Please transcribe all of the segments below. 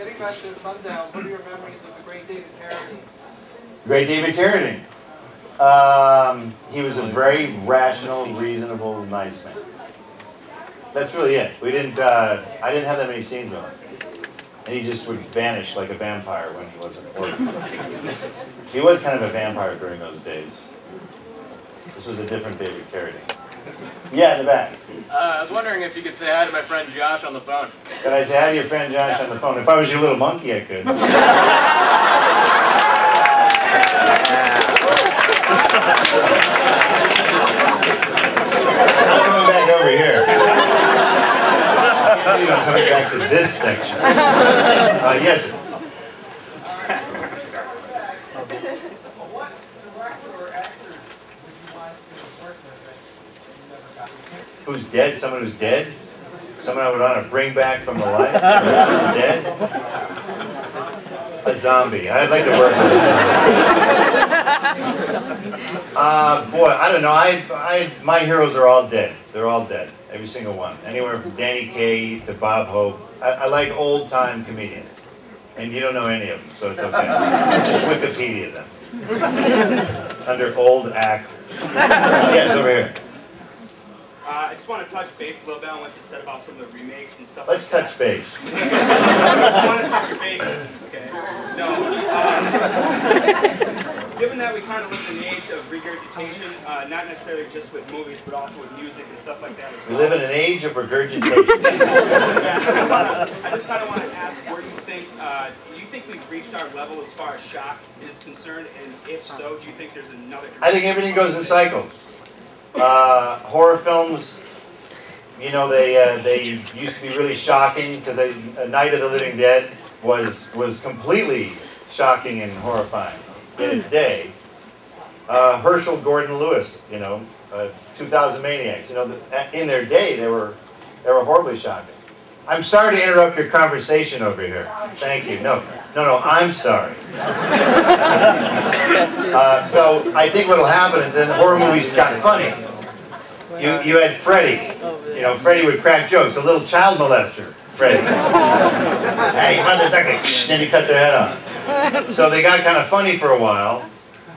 getting back to Sundown, what are your memories of the great David Carradine? Great David Carradine. He was a very rational, reasonable, nice man. That's really it. We didn't. I didn't have that many scenes with him, and he just would vanish like a vampire when he wasn't working. He was kind of a vampire during those days. This was a different David Carradine. Yeah, in the back. I was wondering if you could say hi to my friend Josh on the phone. Could I say hi to your friend Josh on the phone? If I was your little monkey, I could. I'm coming back over here. I can't believe I'm coming back to this section. Yes, sir. Who's dead? Someone who's dead? Someone I would want to bring back from the life? Dead? A zombie. I'd like to work with a zombie. Boy, I don't know. My heroes are all dead. They're all dead. Every single one. Anywhere from Danny Kaye to Bob Hope. I like old-time comedians. And you don't know any of them, so it's okay. Just Wikipedia them. Under old actors. Yes, over here. I just want to touch base a little bit on what you said about some of the remakes and stuff. Let's touch base. I want to touch your bases, okay? No. Given that we kind of live in the age of regurgitation, not necessarily just with movies, but also with music and stuff like that as well. We live in an age of regurgitation. Yeah, I just kind of want to ask where you think, do you think we've reached our level as far as shock is concerned? And if so, do you think there's another... I think everything goes in cycles. Horror films, you know, they used to be really shocking because A Night of the Living Dead was completely shocking and horrifying in its day. Herschel Gordon Lewis, you know, 2000 Maniacs, you know, in their day they were horribly shocking. I'm sorry to interrupt your conversation over here. Thank you. No, I'm sorry. So I think what'll happen is then the horror movies got funny. You had Freddy. You know, Freddy would crack jokes. A little child molester, Freddy. Hey, motherfucker! Then he cut their head off. So they got kind of funny for a while.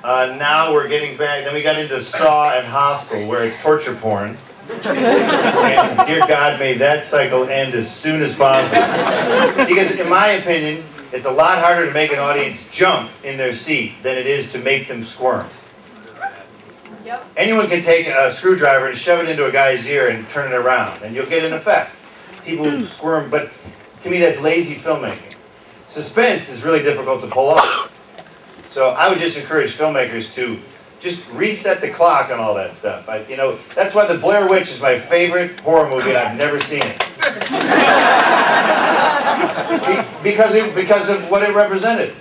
Now we're getting back. Then we got into Saw and Hostel, where it's torture porn. And dear God, may that cycle end as soon as possible. Because in my opinion, it's a lot harder to make an audience jump in their seat than it is to make them squirm. Yep. Anyone can take a screwdriver and shove it into a guy's ear and turn it around, and you'll get an effect. People squirm, but to me that's lazy filmmaking. Suspense is really difficult to pull off. So I would just encourage filmmakers to just reset the clock on all that stuff. You know, that's why The Blair Witch is my favorite horror movie, and I've never seen it. because of what it represented.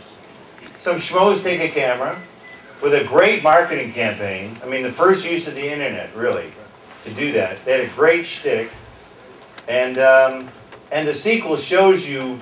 Some schmoes take a camera with a great marketing campaign. I mean, the first use of the internet, really, to do that. They had a great shtick. And the sequel shows you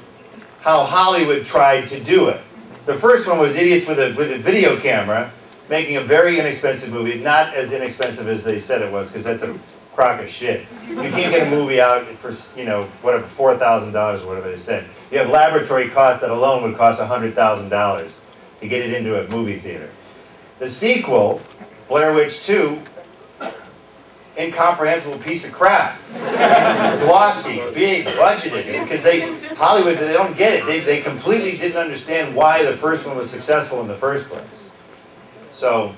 how Hollywood tried to do it. The first one was idiots with a video camera making a very inexpensive movie, not as inexpensive as they said it was, because that's a crock of shit. You can't get a movie out for, you know, whatever, $4,000 or whatever they said. You have laboratory costs that alone would cost $100,000 to get it into a movie theater. The sequel, Blair Witch 2, incomprehensible piece of crap. Glossy, big, budgeted, because Hollywood, they don't get it. They completely didn't understand why the first one was successful in the first place. So,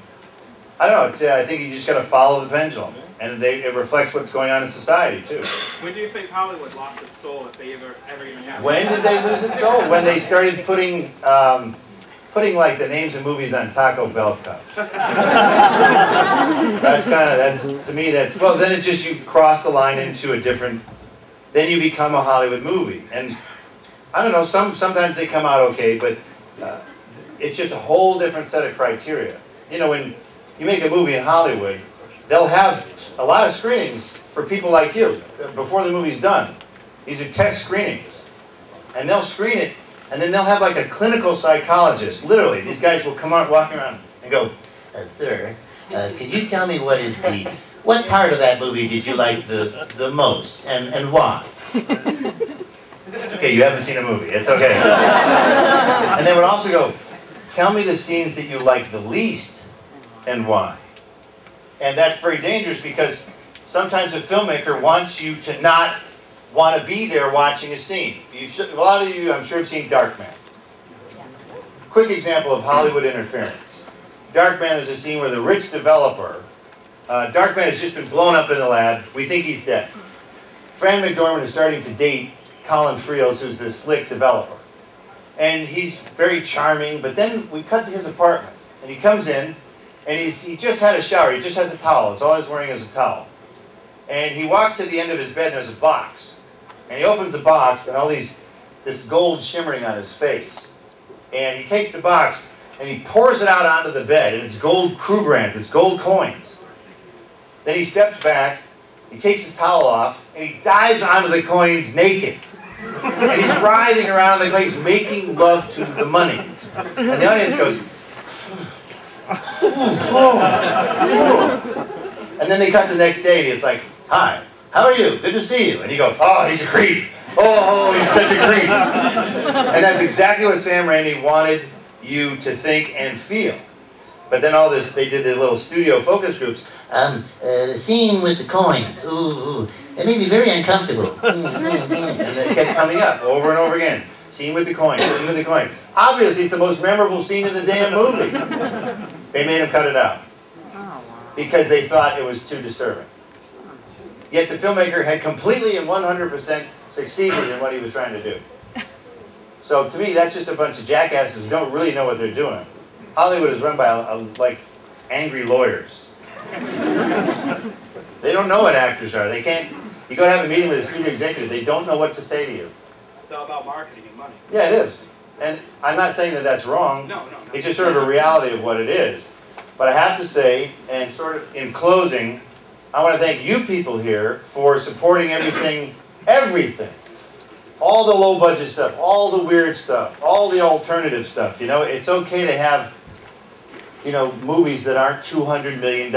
I don't know, I think you just got to follow the pendulum. And it reflects what's going on in society, too. When do you think Hollywood lost its soul, if they ever even have? When did they lose its soul? When they started putting like the names of movies on Taco Bell cups. To me, well, then you cross the line into a different, then you become a Hollywood movie. And I don't know, sometimes they come out okay, but it's just a whole different set of criteria. You know, when you make a movie in Hollywood, they'll have a lot of screenings for people like you before the movie's done. These are test screenings. And they'll screen it, and then they'll have like a clinical psychologist. Literally, these guys will come out, walking around, and go, sir, could you tell me what part of that movie did you like the most, and why? Okay, okay, you haven't seen a movie. It's okay. And they would also go, tell me the scenes that you like the least and why. And that's very dangerous because sometimes a filmmaker wants you to not want to be there watching a scene. A lot of you, I'm sure, have seen Darkman. Quick example of Hollywood interference. Darkman is a scene where the rich developer, Darkman has just been blown up in the lab. We think he's dead. Fran McDormand is starting to date Colin Friels, who's this slick developer. And he's very charming, but then we cut to his apartment. And he comes in, and he just had a shower. He just has a towel. That's all he's wearing is a towel. And he walks to the end of his bed, and there's a box. And he opens the box, and this gold shimmering on his face. And he takes the box, and he pours it out onto the bed, and it's gold Krugerrands, it's gold coins. Then he steps back, he takes his towel off, and he dives onto the coins naked. And he's writhing around the coins, making love to the money. And the audience goes, and then they cut the next day, and he's like, hi, how are you? Good to see you. And you go, oh, he's a creep. Oh, he's such a creep. And that's exactly what Sam Raimi wanted you to think and feel. But then all this, they did the little studio focus groups. The scene with the coins. Ooh, it made me very uncomfortable. And it kept coming up over and over again. Scene with the coins, scene with the coins. Obviously, it's the most memorable scene in the damn movie. They made him cut it out. Because they thought it was too disturbing. Yet the filmmaker had completely and 100% succeeded in what he was trying to do. So to me, that's just a bunch of jackasses who don't really know what they're doing. Hollywood is run by like angry lawyers. They don't know what actors are. They can't. You go to have a meeting with a studio executive, they don't know what to say to you. It's all about marketing and money. Yeah, it is. And I'm not saying that that's wrong. No. It's just sort of a reality of what it is. But I have to say, and sort of in closing, I want to thank you people here for supporting everything. All the low budget stuff, all the weird stuff, all the alternative stuff. You know, it's okay to have, you know, movies that aren't $200 million.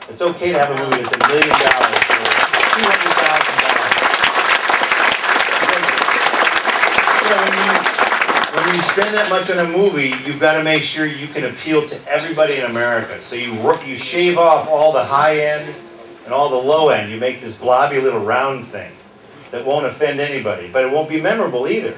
It's okay to have a movie that's $1 million or $200,000. When you spend that much on a movie, you've got to make sure you can appeal to everybody in America. So you shave off all the high end and all the low end. You make this blobby little round thing that won't offend anybody, but it won't be memorable either.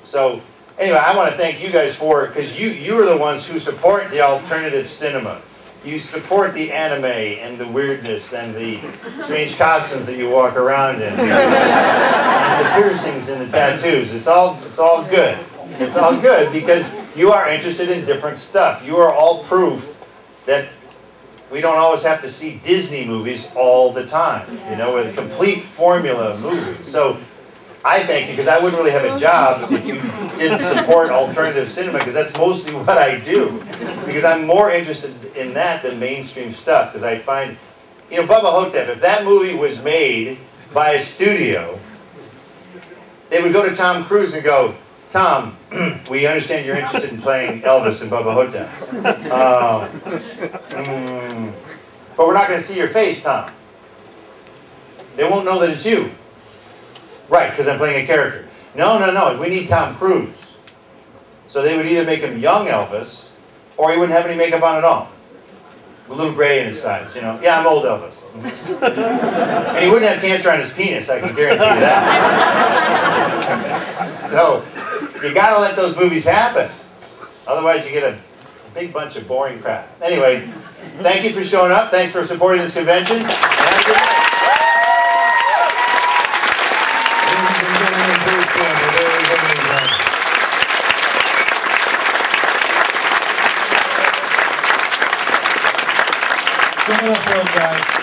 So anyway, I want to thank you guys for it, because you are the ones who support the alternative cinema. You support the anime and the weirdness and the strange costumes that you walk around in, and the piercings and the tattoos. It's all good. It's all good because you are interested in different stuff. You are all proof that we don't always have to see Disney movies all the time, you know, with a complete formula of movies. So I thank you, because I wouldn't really have a job if you didn't support alternative cinema, because that's mostly what I do. Because I'm more interested in that than mainstream stuff, because I find, you know, Bubba Hotep, if that movie was made by a studio, they would go to Tom Cruise and go, Tom, we understand you're interested in playing Elvis and Bubba Hotep. But we're not going to see your face, Tom. They won't know that it's you. Right, because I'm playing a character. No, we need Tom Cruise. So they would either make him young Elvis, or he wouldn't have any makeup on at all. A little gray in his sides, you know. Yeah, I'm old Elvis. And he wouldn't have cancer on his penis, I can guarantee you that. So, you gotta let those movies happen. Otherwise you get a big bunch of boring crap. Anyway, thank you for showing up. Thanks for supporting this convention. And have a good night. Give it up for him, guys.